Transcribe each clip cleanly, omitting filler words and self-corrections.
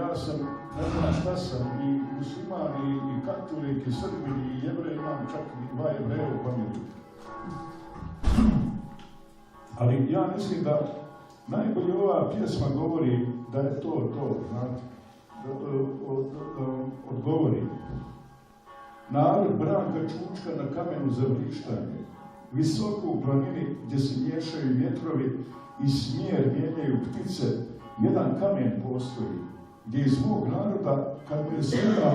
ja sam, ne znam šta sam, i musliman, i katolik, i srbin, i jevrej, imam čak i 2 jevreja u pameti. Ali ja mislim da najbolje ova pjesma govori da je to, znate, odgovori. Narod Branka Čučka na kamenu za vrištanje, visoko u planini gdje se miješaju vjetrovi i smjer mijenjaju ptice, jedan kamen postoji, gdje iz mog naroda, kad me sveda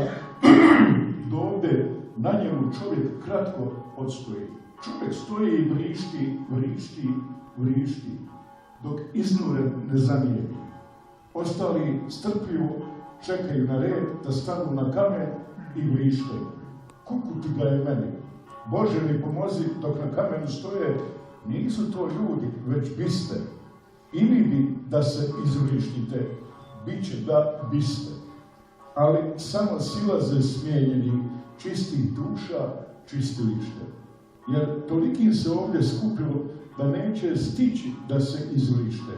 dovde, na njemu čovjek kratko odstoji. Čovjek stoji i vrišti, dok iznuren ne zamijeni. Ostali strpljivo čekaju na red da stanu na kamen i vrište. Kukuti ga je meni. Bože mi pomozi dok na kamenu stoje, nisu to ljudi, već biste. Ili bi da se izvrištite, bit će da biste. Ali samo silaze smijenjeni, čistih duša, čistilište. Jer tolikim se ovdje skupilo da neće stići da se izvrište.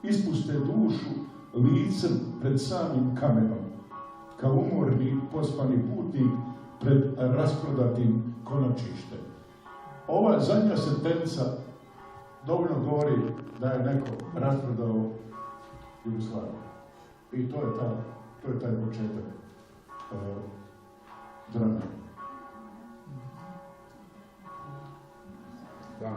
Ispuste dušu licem pred samim kamenom, kao umorni pospani putnik pred rasprodatim konačištem. Ova zadnja sentenca dovoljno govori da je neko rasprodao Jugoslaviju. I to je taj početak drame. Da.